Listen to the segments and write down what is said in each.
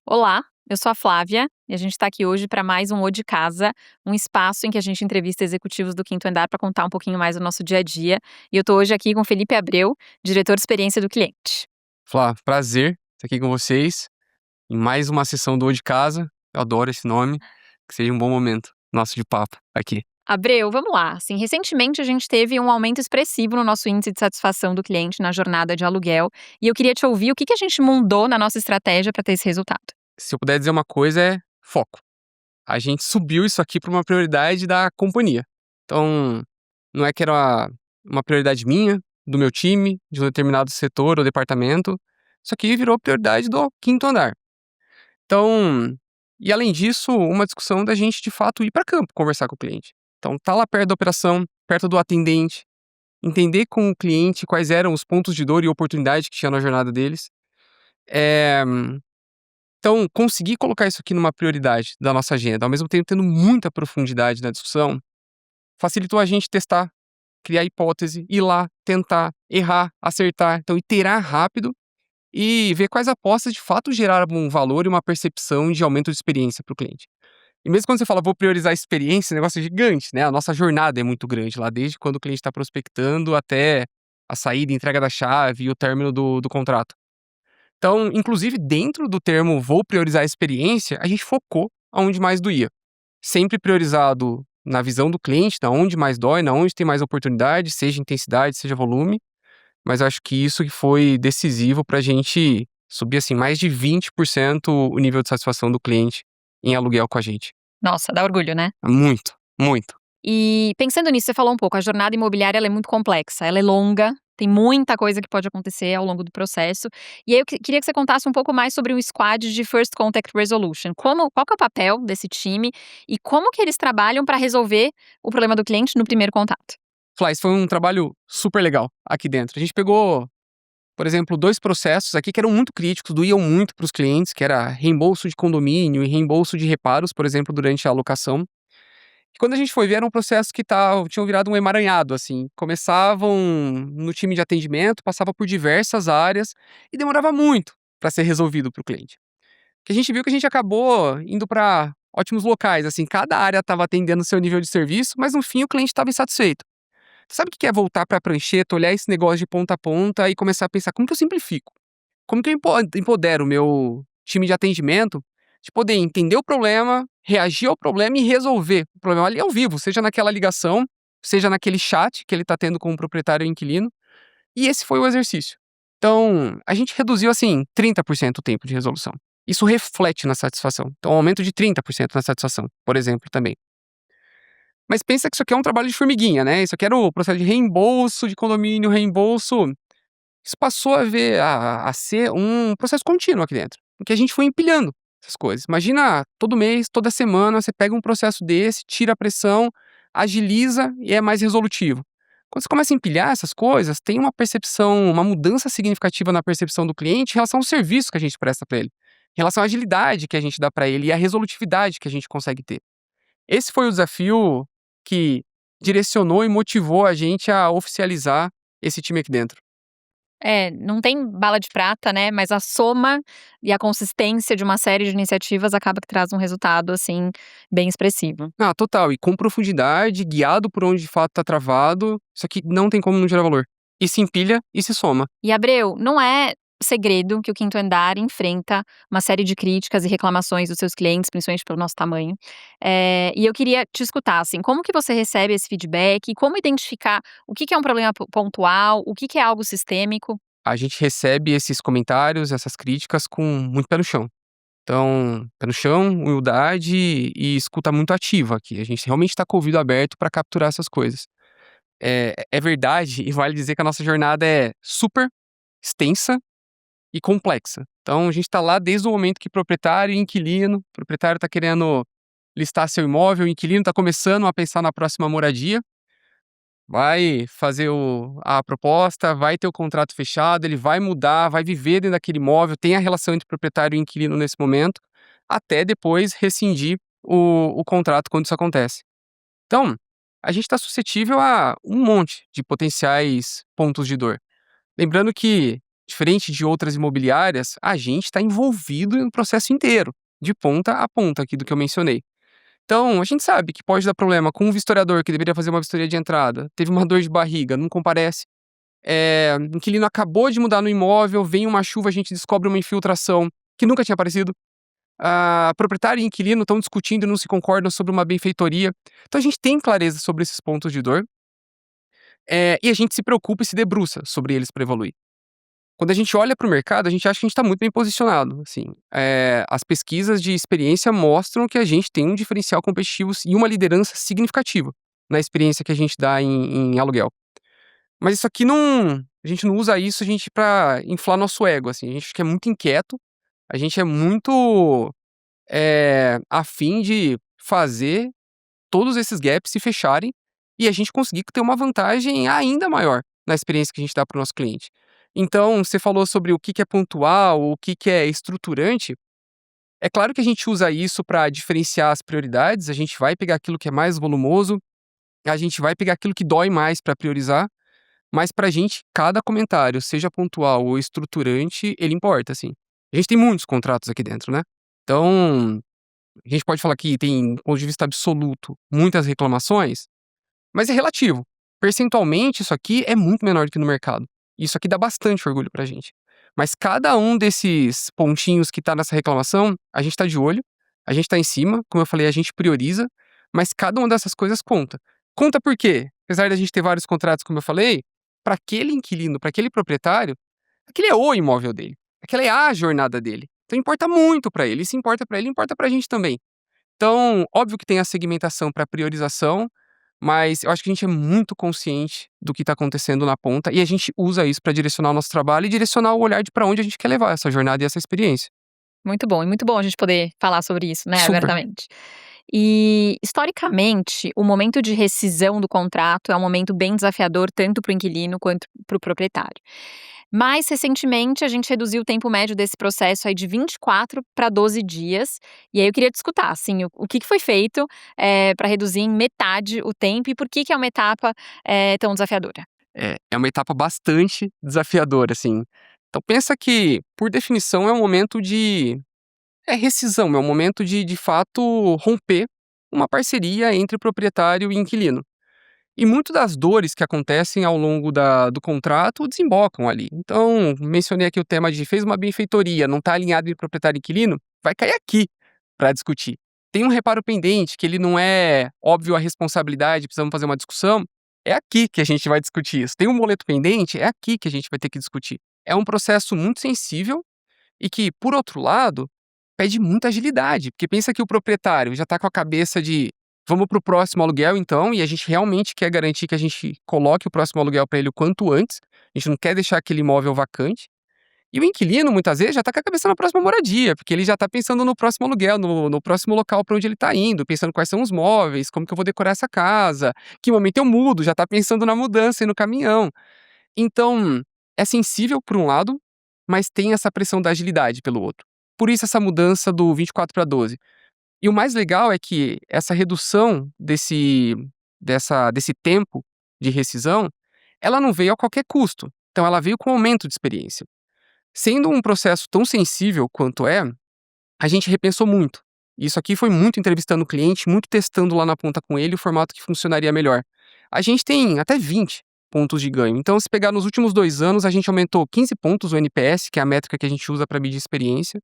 Olá, eu sou a Flávia e a gente está aqui hoje para mais um O de Casa, um espaço em que a gente entrevista executivos do Quinto Andar para contar um pouquinho mais do nosso dia a dia. E eu estou hoje aqui com Felipe Abreu, diretor de experiência do cliente. Flá, prazer estar aqui com vocês em mais uma sessão do O de Casa. Eu adoro esse nome. Que seja um bom momento nosso de papo aqui. Abreu, vamos lá. Assim, recentemente a gente teve um aumento expressivo no nosso índice de satisfação do cliente na jornada de aluguel. E eu queria te ouvir o que a gente mudou na nossa estratégia para ter esse resultado. Se eu puder dizer uma coisa, é foco. A gente subiu isso aqui para uma prioridade da companhia. Então, não é que era uma prioridade minha, do meu time, de um determinado setor ou departamento. Isso aqui virou prioridade do Quinto Andar. Então, e além disso, uma discussão da gente de fato ir para campo conversar com o cliente. Então, tá lá perto da operação, perto do atendente, entender com o cliente quais eram os pontos de dor e oportunidade que tinha na jornada deles. Eh, então, conseguir colocar isso aqui numa prioridade da nossa agenda, ao mesmo tempo tendo muita profundidade na discussão, facilitou a gente testar, criar hipótese, ir lá, tentar, errar, acertar. Então, iterar rápido e ver quais apostas de fato geraram um valor e uma percepção de aumento de experiência para o cliente. E mesmo quando você fala, vou priorizar a experiência, o negócio é gigante, né? A nossa jornada é muito grande lá, desde quando o cliente está prospectando até a saída, entrega da chave e o término do contrato. Então, inclusive, dentro do termo vou priorizar a experiência, a gente focou aonde mais doía. Sempre priorizado na visão do cliente, na onde mais dói, na onde tem mais oportunidade, seja intensidade, seja volume. Mas eu acho que isso que foi decisivo para a gente subir assim, mais de 20% o nível de satisfação do cliente em aluguel com a gente. Nossa, dá orgulho, né? Muito, muito. E pensando nisso, você falou um pouco, a jornada imobiliária ela é muito complexa, ela é longa, tem muita coisa que pode acontecer ao longo do processo. E aí eu queria que você contasse um pouco mais sobre o squad de First Contact Resolution. Qual que é o papel desse time e como que eles trabalham para resolver o problema do cliente no primeiro contato? Fly, foi um trabalho super legal aqui dentro. A gente pegou, por exemplo, 2 processos aqui que eram muito críticos, doíam muito para os clientes, que era reembolso de condomínio e reembolso de reparos, por exemplo, durante a alocação. E quando a gente foi ver, era um processo que tinham virado um emaranhado, assim. Começavam no time de atendimento, passava por diversas áreas e demorava muito para ser resolvido para o cliente. Que a gente viu que a gente acabou indo para ótimos locais, assim, cada área estava atendendo o seu nível de serviço, mas no fim o cliente estava insatisfeito. Sabe o que é voltar para a prancheta, olhar esse negócio de ponta a ponta e começar a pensar: como que eu simplifico? Como que eu empodero o meu time de atendimento de poder entender o problema, reagir ao problema e resolver o problema ali ao vivo, seja naquela ligação, seja naquele chat que ele está tendo com o proprietário e o inquilino. E esse foi o exercício. Então, a gente reduziu, assim, 30% o tempo de resolução. Isso reflete na satisfação. Então, um aumento de 30% na satisfação, por exemplo, também. Mas pensa que isso aqui é um trabalho de formiguinha, né? Isso aqui era o processo de reembolso de condomínio, reembolso. Isso passou a ser um processo contínuo aqui dentro, em que a gente foi empilhando essas coisas. Imagina todo mês, toda semana, você pega um processo desse, tira a pressão, agiliza e é mais resolutivo. Quando você começa a empilhar essas coisas, tem uma percepção, uma mudança significativa na percepção do cliente em relação ao serviço que a gente presta para ele, em relação à agilidade que a gente dá para ele e à resolutividade que a gente consegue ter. Esse foi o desafio que direcionou e motivou a gente a oficializar esse time aqui dentro. É, não tem bala de prata, né, mas a soma e a consistência de uma série de iniciativas acaba que traz um resultado, assim, bem expressivo. Ah, total. E com profundidade, guiado por onde de fato tá travado, isso aqui não tem como não gerar valor. E se empilha e se soma. E Abreu, não é segredo que o Quinto Andar enfrenta uma série de críticas e reclamações dos seus clientes, principalmente pelo nosso tamanho. E eu queria te escutar, assim, como que você recebe esse feedback? Como identificar o que que é um problema pontual, o que que é algo sistêmico? A gente recebe esses comentários, essas críticas com muito pé no chão. Então, pé no chão, humildade e escuta muito ativa aqui. A gente realmente está com o ouvido aberto para capturar essas coisas. É verdade, e vale dizer que a nossa jornada é super extensa e complexa. Então, a gente está lá desde o momento que proprietário e inquilino, o proprietário está querendo listar seu imóvel, o inquilino está começando a pensar na próxima moradia, vai fazer a proposta, vai ter o contrato fechado, ele vai mudar, vai viver dentro daquele imóvel, tem a relação entre proprietário e inquilino nesse momento, até depois rescindir o contrato quando isso acontece. Então, a gente está suscetível a um monte de potenciais pontos de dor. Lembrando que Diferente de outras imobiliárias, a gente está envolvido no processo inteiro, de ponta a ponta aqui do que eu mencionei. Então, a gente sabe que pode dar problema com um vistoriador que deveria fazer uma vistoria de entrada, teve uma dor de barriga, não comparece. O inquilino acabou de mudar no imóvel, vem uma chuva, a gente descobre uma infiltração que nunca tinha aparecido. Proprietário e inquilino estão discutindo e não se concordam sobre uma benfeitoria. Então, a gente tem clareza sobre esses pontos de dor, e a gente se preocupa e se debruça sobre eles para evoluir. Quando a gente olha para o mercado, a gente acha que a gente está muito bem posicionado, assim. As pesquisas de experiência mostram que a gente tem um diferencial competitivo e uma liderança significativa na experiência que a gente dá em aluguel. Mas isso aqui não, a gente não usa isso, para inflar nosso ego, assim. A gente que é muito inquieto, a gente é muito, a fim de fazer todos esses gaps se fecharem e a gente conseguir ter uma vantagem ainda maior na experiência que a gente dá para o nosso cliente. Então, você falou sobre o que que é pontual, o que que é estruturante. É claro que a gente usa isso para diferenciar as prioridades, a gente vai pegar aquilo que é mais volumoso, a gente vai pegar aquilo que dói mais para priorizar, mas pra gente, cada comentário, seja pontual ou estruturante, ele importa, assim. A gente tem muitos contratos aqui dentro, né. Então, a gente pode falar que tem, do ponto de vista absoluto, muitas reclamações, mas é relativo. Percentualmente, isso aqui é muito menor do que no mercado. Isso aqui dá bastante orgulho pra gente. Mas cada um desses pontinhos que tá nessa reclamação, a gente tá de olho, a gente tá em cima, como eu falei, a gente prioriza, mas cada uma dessas coisas conta. Conta por quê? Apesar da gente ter vários contratos, como eu falei, para aquele inquilino, para aquele proprietário, aquele é o imóvel dele, aquela é a jornada dele. Então importa muito para ele, e se importa para ele, importa pra gente também. Então, óbvio que tem a segmentação para priorização, mas eu acho que a gente é muito consciente do que está acontecendo na ponta e a gente usa isso para direcionar o nosso trabalho e direcionar o olhar de para onde a gente quer levar essa jornada e essa experiência. Muito bom, e muito bom a gente poder falar sobre isso, né, Super. abertamente. E, historicamente, o momento de rescisão do contrato é um momento bem desafiador tanto para o inquilino quanto para o proprietário. Mais recentemente, a gente reduziu o tempo médio desse processo aí de 24 para 12 dias, e aí eu queria te escutar, assim, o que que foi feito, para reduzir em metade o tempo e por que que é uma etapa, tão desafiadora? É uma etapa bastante desafiadora, assim. Então pensa que, por definição, é um momento de rescisão, é um momento de fato, romper uma parceria entre proprietário e inquilino. E muito das dores que acontecem ao longo do contrato desembocam ali. Então, mencionei aqui o tema de fez uma benfeitoria, não está alinhado entre proprietário e inquilino, vai cair aqui para discutir. Tem um reparo pendente que ele não é óbvio a responsabilidade, precisamos fazer uma discussão, é aqui que a gente vai discutir isso. Tem um boleto pendente, é aqui que a gente vai ter que discutir. É um processo muito sensível e que, por outro lado, pede muita agilidade, porque pensa que o proprietário já está com a cabeça de vamos para o próximo aluguel então, e a gente realmente quer garantir que a gente coloque o próximo aluguel para ele o quanto antes, a gente não quer deixar aquele imóvel vacante. E o inquilino, muitas vezes, já está com a cabeça na próxima moradia, porque ele já está pensando no próximo aluguel, no próximo local para onde ele está indo, pensando quais são os móveis, como que eu vou decorar essa casa, que momento eu mudo, já está pensando na mudança e no caminhão. Então, é sensível por um lado, mas tem essa pressão da agilidade pelo outro. Por isso essa mudança do 24 para 12. E o mais legal é que essa redução desse tempo de rescisão, ela não veio a qualquer custo. Então ela veio com aumento de experiência. Sendo um processo tão sensível quanto a gente repensou muito. Isso aqui foi muito entrevistando o cliente, muito testando lá na ponta com ele o formato que funcionaria melhor. A gente tem até 20 pontos de ganho. Então, se pegar nos últimos 2 anos, a gente aumentou 15 pontos o NPS, que é a métrica que a gente usa para medir experiência,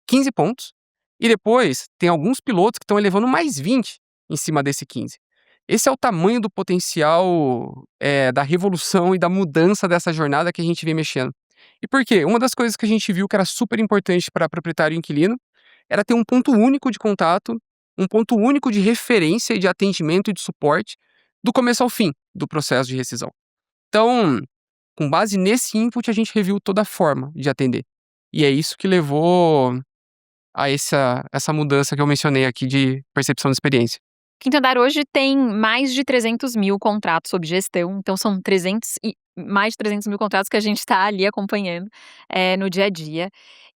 15 pontos. E depois, tem alguns pilotos que estão elevando mais 20 em cima desse 15. Esse é o tamanho do potencial, da revolução e da mudança dessa jornada que a gente vem mexendo. E por quê? Uma das coisas que a gente viu que era super importante para proprietário e inquilino era ter um ponto único de contato, um ponto único de referência e de atendimento e de suporte do começo ao fim do processo de rescisão. Então, com base nesse input, a gente reviu toda a forma de atender. E é isso que levou a essa mudança que eu mencionei aqui de percepção de experiência. Quinto Andar hoje tem mais de 300.000 contratos sob gestão, então são mais de 300.000 contratos que a gente está ali acompanhando, no dia a dia.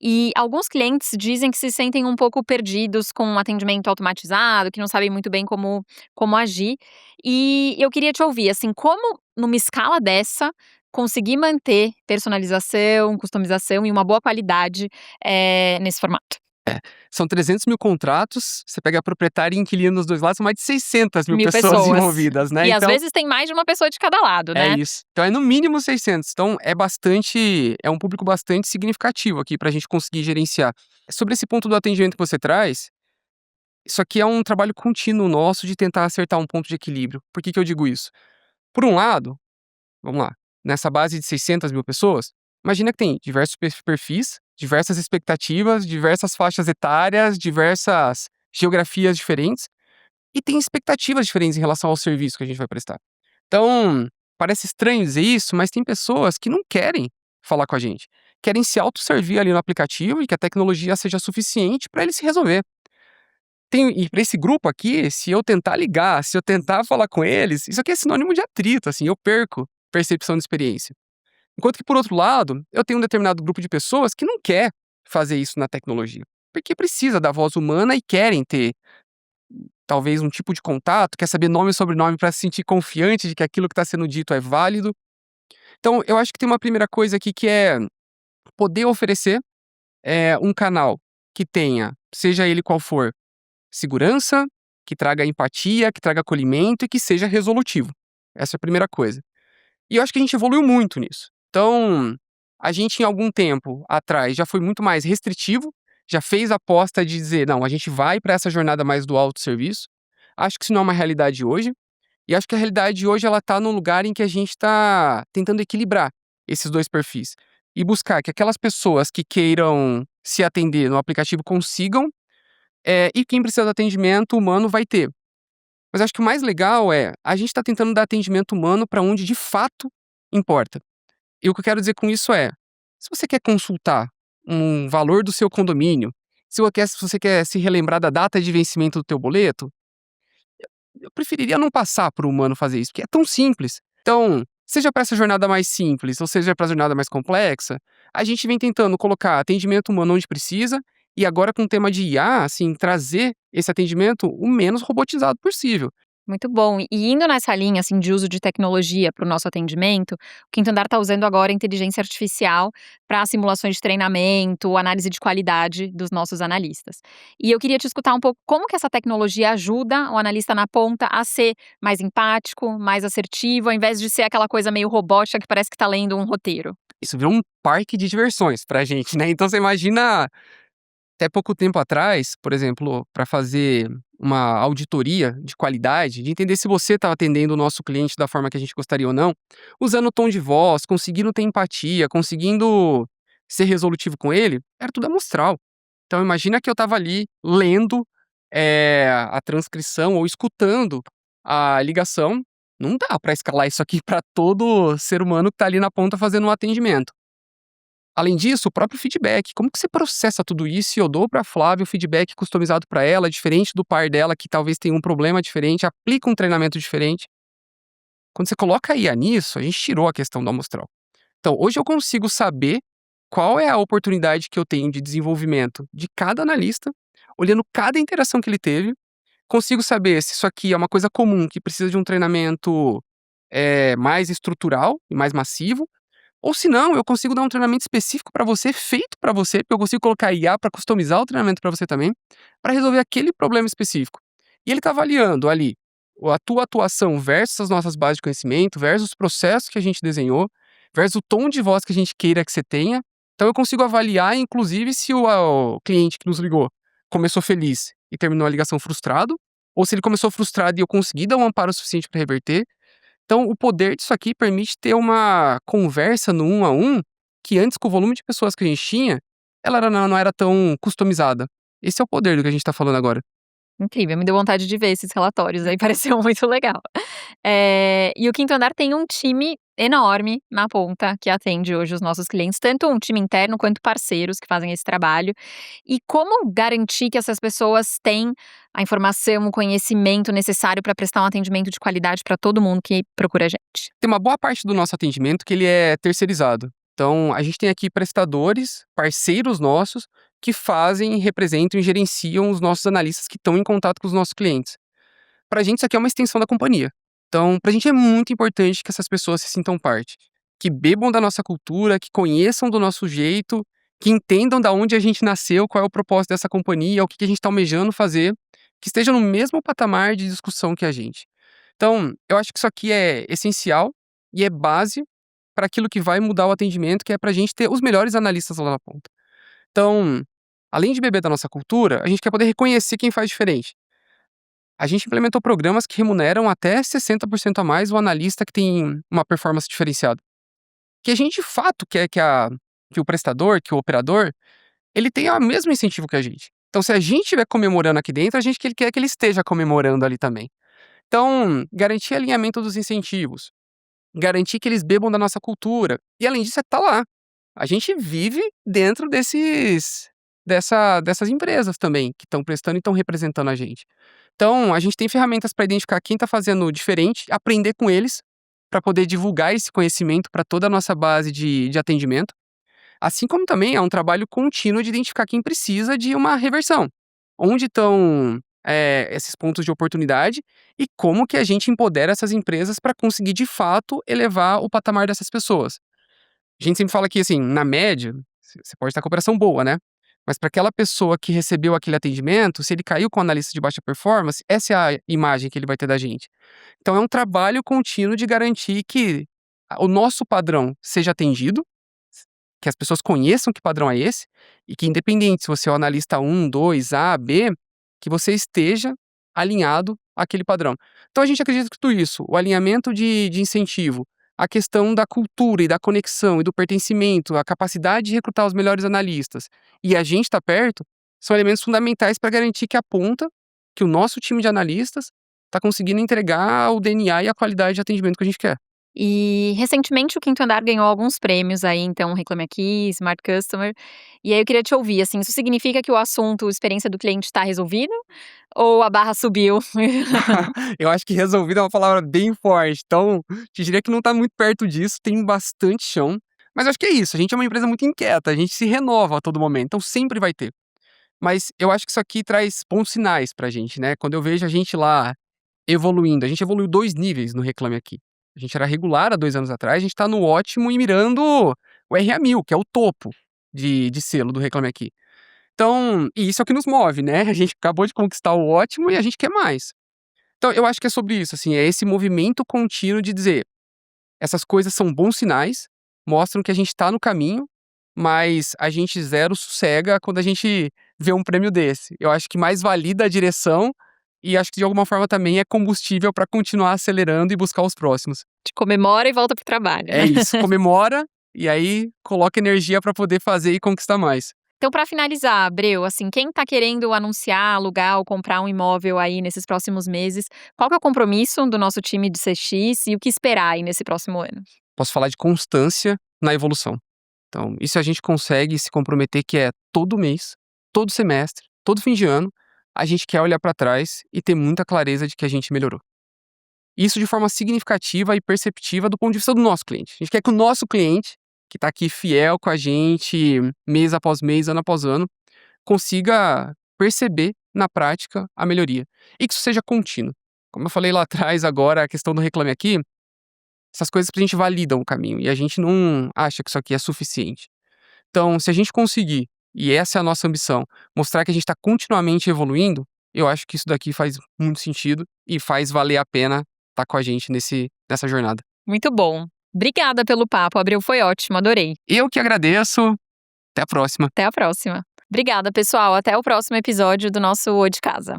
E alguns clientes dizem que se sentem um pouco perdidos com o atendimento automatizado, que não sabem muito bem como agir. E eu queria te ouvir, assim, como numa escala dessa, conseguir manter personalização, customização e uma boa qualidade, nesse formato? São 300.000 contratos, você pega a proprietária e inquilino nos 2 lados, são mais de 600.000 Mil pessoas pessoas. envolvidas, né, E às então vezes tem mais de uma pessoa de cada lado, é né? isso. Então é no mínimo 600, então é um público bastante significativo aqui pra gente conseguir gerenciar. Sobre esse ponto do atendimento que você traz, isso aqui é um trabalho contínuo nosso de tentar acertar um ponto de equilíbrio. Por que que eu digo isso? Por um lado, vamos lá, nessa base de 600.000 pessoas, imagina que tem diversos perfis, diversas expectativas, diversas faixas etárias, diversas geografias diferentes e tem expectativas diferentes em relação ao serviço que a gente vai prestar. Então, parece estranho dizer isso, mas tem pessoas que não querem falar com a gente, querem se autosservir ali no aplicativo e que a tecnologia seja suficiente para ele se resolver. E para esse grupo aqui, se eu tentar ligar, se eu tentar falar com eles, isso aqui é sinônimo de atrito, assim, eu perco percepção de experiência. Enquanto que, por outro lado, eu tenho um determinado grupo de pessoas que não quer fazer isso na tecnologia, porque precisa da voz humana e querem ter, talvez, um tipo de contato, quer saber nome e sobrenome para se sentir confiante de que aquilo que está sendo dito é válido. Então, eu acho que tem uma primeira coisa aqui que é poder oferecer um canal que tenha, seja ele qual for, segurança, que traga empatia, que traga acolhimento e que seja resolutivo. Essa é a primeira coisa. E eu acho que a gente evoluiu muito nisso. Então, a gente, em algum tempo atrás, já foi muito mais restritivo, já fez a aposta de dizer, não, a gente vai para essa jornada mais do autosserviço. Acho que isso não é uma realidade hoje. E acho que a realidade hoje ela está num lugar em que a gente está tentando equilibrar esses dois perfis e buscar que aquelas pessoas que queiram se atender no aplicativo consigam, e quem precisa de atendimento humano vai ter. Mas acho que o mais legal é a gente está tentando dar atendimento humano para onde de fato importa. E o que eu quero dizer com isso é, se você quer consultar um valor do seu condomínio, se você quer se relembrar da data de vencimento do teu boleto, eu preferiria não passar para o humano fazer isso, porque é tão simples. Então, seja para essa jornada mais simples, ou seja para a jornada mais complexa, a gente vem tentando colocar atendimento humano onde precisa e agora com o tema de IA, assim, trazer esse atendimento o menos robotizado possível. Muito bom. E indo nessa linha, assim, de uso de tecnologia para o nosso atendimento, o Quinto Andar está usando agora a inteligência artificial para simulações de treinamento, análise de qualidade dos nossos analistas. E eu queria te escutar um pouco como que essa tecnologia ajuda o analista na ponta a ser mais empático, mais assertivo, ao invés de ser aquela coisa meio robótica que parece que está lendo um roteiro. Isso virou um parque de diversões pra gente, né? Então você imagina, até pouco tempo atrás, por exemplo, para fazer uma auditoria de qualidade, de entender se você estava atendendo o nosso cliente da forma que a gente gostaria ou não, usando o tom de voz, conseguindo ter empatia, conseguindo ser resolutivo com ele, era tudo amostral. Então imagina que eu estava ali lendo, a transcrição ou escutando a ligação, não dá para escalar isso aqui para todo ser humano que está ali na ponta fazendo um atendimento. Além disso, o próprio feedback, como que você processa tudo isso e eu dou para a Flávia o feedback customizado para ela, diferente do par dela que talvez tenha um problema diferente, aplica um treinamento diferente. Quando você coloca a IA nisso, a gente tirou a questão do amostral. Então, hoje eu consigo saber qual é a oportunidade que eu tenho de desenvolvimento de cada analista, olhando cada interação que ele teve, consigo saber se isso aqui é uma coisa comum que precisa de um treinamento mais estrutural e mais massivo, ou se não, eu consigo dar um treinamento específico para você, feito para você, porque eu consigo colocar IA para customizar o treinamento para você também, para resolver aquele problema específico. E ele está avaliando ali a tua atuação versus as nossas bases de conhecimento, versus os processos que a gente desenhou, versus o tom de voz que a gente queira que você tenha. Então eu consigo avaliar, inclusive, se o cliente que nos ligou começou feliz e terminou a ligação frustrado, ou se ele começou frustrado e eu consegui dar um amparo suficiente para reverter. Então, o poder disso aqui permite ter uma conversa no um a um, que antes, com o volume de pessoas que a gente tinha, ela não era tão customizada. Esse é o poder do que a gente tá falando agora. Incrível, me deu vontade de ver esses relatórios aí, pareceu muito legal. E o Quinto Andar tem um time enorme na ponta que atende hoje os nossos clientes, tanto um time interno quanto parceiros que fazem esse trabalho. E como garantir que essas pessoas têm a informação, o conhecimento necessário para prestar um atendimento de qualidade para todo mundo que procura a gente? Tem uma boa parte do nosso atendimento que ele é terceirizado. Então, a gente tem aqui prestadores, parceiros nossos, que fazem, representam e gerenciam os nossos analistas que estão em contato com os nossos clientes. Pra gente, isso aqui é uma extensão da companhia. Então, pra gente é muito importante que essas pessoas se sintam parte. que bebam da nossa cultura, que conheçam do nosso jeito, que entendam da onde a gente nasceu, qual é o propósito dessa companhia, o que que a gente está almejando fazer, que estejam no mesmo patamar de discussão que a gente. Então, eu acho que isso aqui é essencial e é base para aquilo que vai mudar o atendimento, que é para a gente ter os melhores analistas lá na ponta. Então, além de beber da nossa cultura, a gente quer poder reconhecer quem faz diferente. A gente implementou programas que remuneram até 60% a mais o analista que tem uma performance diferenciada. Que a gente de fato quer que o prestador, que o operador, ele tenha o mesmo incentivo que a gente. Então, se a gente estiver comemorando aqui dentro, a gente que ele quer que ele esteja comemorando ali também. Então, garantir alinhamento dos incentivos, garantir que eles bebam da nossa cultura. E além disso, é estar lá. A gente vive dentro dessas empresas também, que estão prestando e estão representando a gente. Então, a gente tem ferramentas para identificar quem está fazendo diferente, aprender com eles, para poder divulgar esse conhecimento para toda a nossa base de atendimento. Assim como também é um trabalho contínuo de identificar quem precisa de uma reversão. Onde estão esses pontos de oportunidade e como que a gente empodera essas empresas para conseguir, de fato, elevar o patamar dessas pessoas. A gente sempre fala que, assim, na média, você pode estar com a operação boa, né? Mas para aquela pessoa que recebeu aquele atendimento, se ele caiu com analista de baixa performance, essa é a imagem que ele vai ter da gente. Então é um trabalho contínuo de garantir que o nosso padrão seja atendido, que as pessoas conheçam que padrão é esse, e que independente se você é o analista 1, 2, A, B, que você esteja alinhado àquele padrão. Então a gente acredita que tudo isso, o alinhamento de incentivo, a questão da cultura e da conexão e do pertencimento, a capacidade de recrutar os melhores analistas e a gente estar perto, são elementos fundamentais para garantir que a ponta, que o nosso time de analistas está conseguindo entregar o DNA e a qualidade de atendimento que a gente quer. E recentemente o Quinto Andar ganhou alguns prêmios aí, então Reclame Aqui, Smart Customer. E aí eu queria te ouvir, assim, isso significa que o assunto experiência do cliente está resolvido ou a barra subiu? Eu acho que resolvido é uma palavra bem forte, então te diria que não está muito perto disso, tem bastante chão, mas acho que é isso, a gente é uma empresa muito inquieta, a gente se renova a todo momento, então sempre vai ter. Mas eu acho que isso aqui traz bons sinais pra gente, né, quando eu vejo a gente lá evoluindo, a gente evoluiu 2 níveis no Reclame Aqui. A gente era regular há 2 anos atrás, a gente tá no ótimo e mirando o RA1000, que é o topo de selo do Reclame Aqui. Então, e isso é o que nos move, né, a gente acabou de conquistar o ótimo e a gente quer mais. Então, eu acho que é sobre isso, assim, é esse movimento contínuo de dizer: essas coisas são bons sinais, mostram que a gente tá no caminho, mas a gente zero sossega quando a gente vê um prêmio desse. Eu acho que mais valida a direção e acho que de alguma forma também é combustível para continuar acelerando e buscar os próximos. Te comemora e volta pro trabalho, É né? isso, comemora e aí coloca energia para poder fazer e conquistar mais. Então, para finalizar, Abreu, assim, quem está querendo anunciar, alugar ou comprar um imóvel aí nesses próximos meses, qual que é o compromisso do nosso time de CX e o que esperar aí nesse próximo ano? Posso falar de constância na evolução. Então, isso a gente consegue se comprometer que é todo mês, todo semestre, todo fim de ano, a gente quer olhar para trás e ter muita clareza de que a gente melhorou. Isso de forma significativa e perceptiva do ponto de vista do nosso cliente. A gente quer que o nosso cliente, que está aqui fiel com a gente mês após mês, ano após ano, consiga perceber na prática a melhoria. E que isso seja contínuo. Como eu falei lá atrás, agora, a questão do Reclame Aqui, essas coisas pra gente validam o caminho e a gente não acha que isso aqui é suficiente. Então, se a gente conseguir, e essa é a nossa ambição, mostrar que a gente está continuamente evoluindo, eu acho que isso daqui faz muito sentido e faz valer a pena estar com a gente nessa jornada. Muito bom. Obrigada pelo papo, Abreu, foi ótimo, adorei. Eu que agradeço. Até a próxima. Até a próxima. Obrigada, pessoal. Até o próximo episódio do nosso O de Casa.